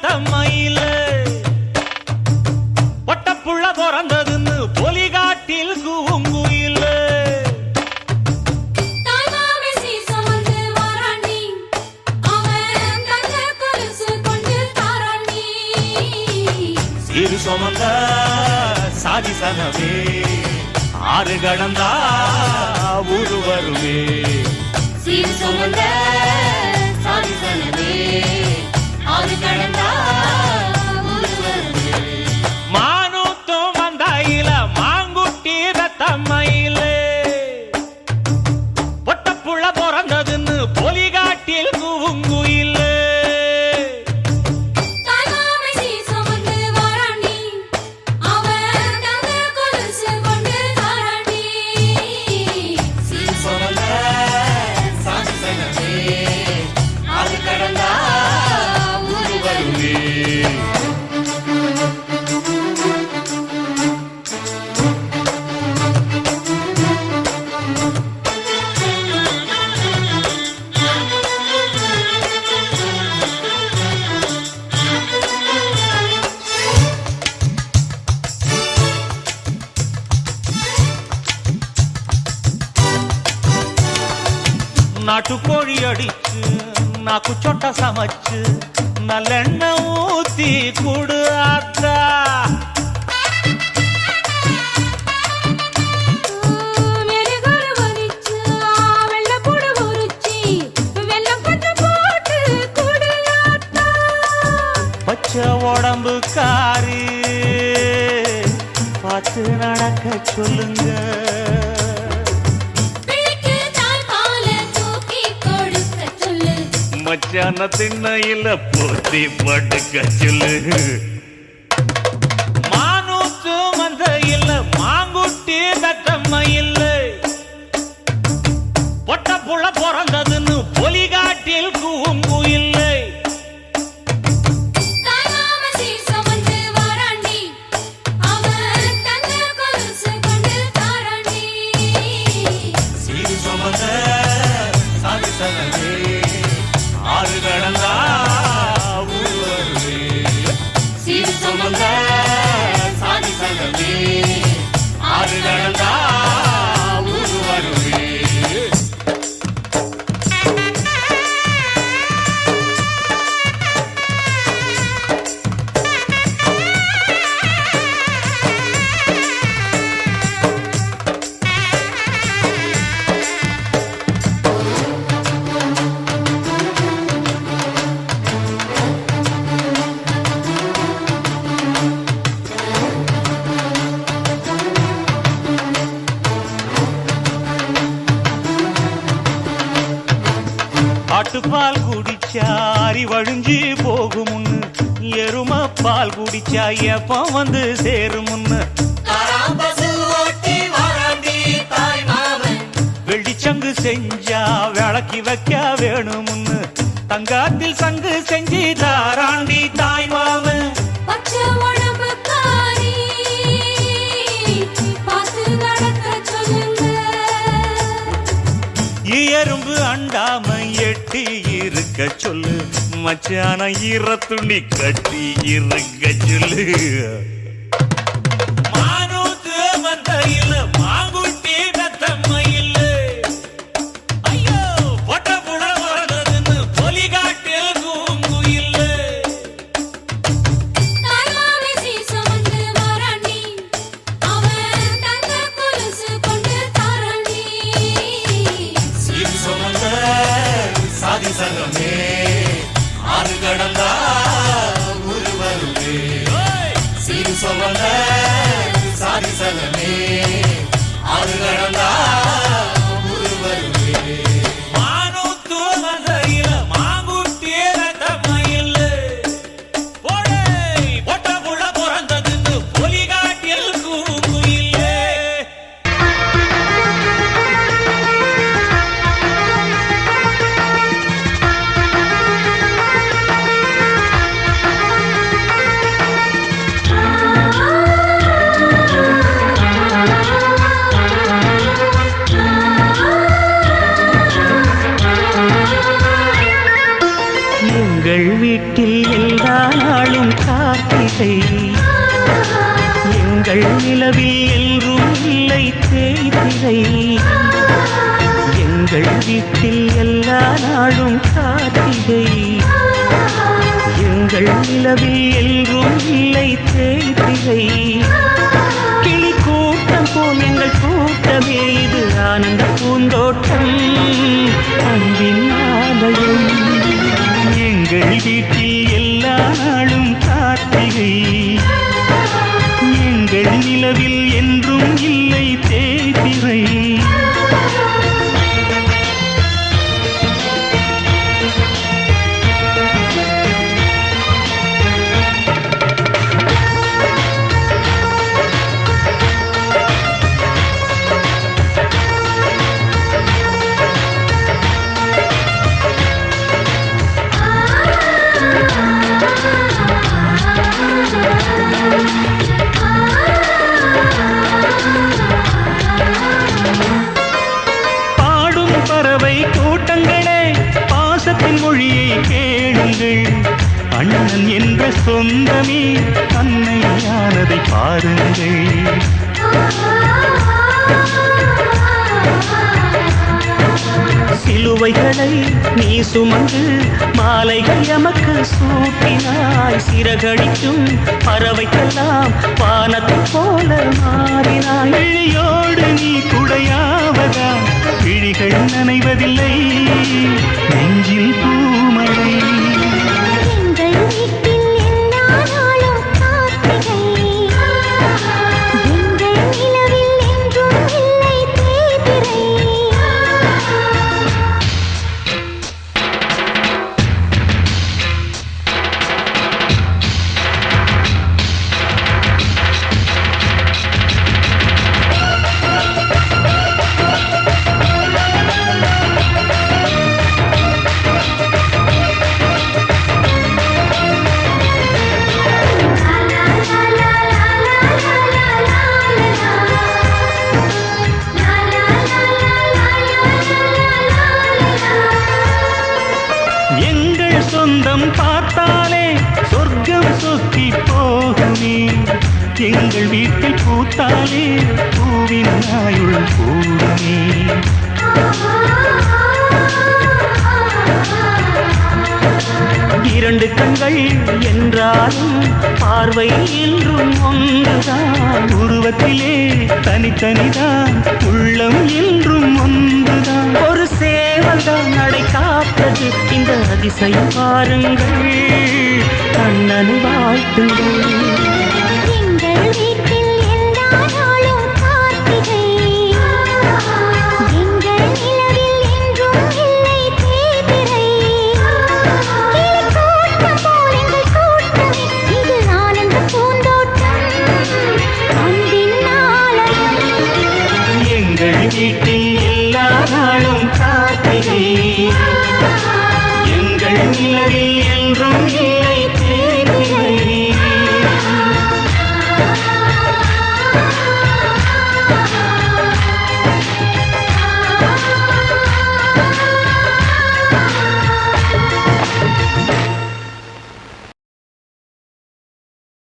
தம்மையில பொட்டப்புள்ள பிறந்ததுன்னு பொலிகாட்டில் கூங்குயில சிறு சுமந்த சாதி சனவே ஆறு கடந்தா ஊரு வருவே சிறு சுமந்த சாதி சனவே ஆறு கடந்தா ஊரு வருவே மானூத்தும் வந்தாயில மாங்குட்டி தம்மையில பொட்டப்புள்ள பிறந்ததுன்னு பொலிகாட்டில் கூங்குயில நாட்டுக்கோழி அடிச்சு நாக்கு சொட்ட சமைச்சு நல்லெண்ணெய் ஊத்தி குடு ஆத்தா பச்சை உடம்பு காரி பார்த்து நடக்க சொல்லுங்க மச்சான திண்ணையில போத்தி படுக்க சொல்லு மானூத்து மந்த இல்ல மாங்குட்டி தத்தம்ம இல்ல பொட்ட புள்ள பிறந்ததுன்னு பொலிகாட்டில் கூங்கு இல்லை சீரு சுமந்த சாதி சனவே ஆறு கடந்தா ஊரு வருவே சிறு சுமந்த சாதி சனவே ஆறு கடந்தா ஊரு வருவே ஆட்டுப்பால் குடிச்சா அறிவழிஞ்சு போகுமுன்னு எரும பால் குடிச்சா எப்ப வந்து சேருமுன்னு வெள்ளிச்சங்கு செஞ்சா விளக்கி வைக்க வேணுமுன்னு தங்காத்தில் சங்கு செஞ்சு தாராண்டி தாய் மாமன் எறும்பு அண்டாம எட்டி இருக்க சொல்லு மச்சான ஈர துணி கட்டி இருக்க சொல்லு மானூத்து வந்த இல்ல மாங்குட்டி தத்தம்ம இல்ல ஐயோ பொட்ட புள்ள பிறந்ததுன்னு பொலிகாட்டில் கூங்கு இல்ல சாதி சங்கமே ஆறு கடந்தா ஊரு வருவே சீரு சுமந்த சாதி சங்கமே ஆறு கடந்தா ஊரு வருவே மானூத்து மந்தையில மாங்குட்டி தம்மை இல்ல பொட்ட புள்ள பிறந்ததுன்னு பொலிகாட்டில் கூங்கு இல்ல எங்கள் வீட்டில் எல்லா நாளும் கார்த்திகை எங்கள் நிலவில் என்றும் இல்லை தேய்திரை எங்கள் வீட்டில் எல்லா நாளும் கார்த்திகை எங்கள் நிலவில் என்றும் இல்லை தேய்திரை கிளி கூட்டம் போல் எங்கள் கூட்டமே இது ஆனந்த பூந்தோட்டம் அன்பின் ஆலயம் எங்கள் வீட்டில் எல்லா நாளும் கார்த்திகை எங்கள் நிலவில் என்றும் இல்லை தேய்திரை மொழியை கேளுங்கள் அண்ணன் என்ற சொந்தமே அன்னையானதை பாருங்கள் சிலுவைகளை நீ சுமந்து மாலைகள் எமக்கு சூட்டினாய் சிறகடிக்கும் பறவைக்கெல்லாம் வானத்தை போல மாறினாய் விழியோடு நீ குடையாவதா விழிகள் நனைவதில்லை நெஞ்சில் பூமழை சொந்தம் பார்த்தாலே சொர்க்கம் சொத்தி போகுமே எங்கள் வீட்டில் பூத்தாலே பூவின் ஆயுள் கூடுமே இரண்டு கண்கள் என்றாலும் பார்வை என்றும் ஒன்றுதான் உருவத்திலே தனித்தனிதான் உள்ளம் என்றும் ஒன்றுதான் ஒரு சேவல்தான் நடை காத்தது இந்த அதிசயம் பாருங்கள் கண்ணனை வாழ்த்துங்கள்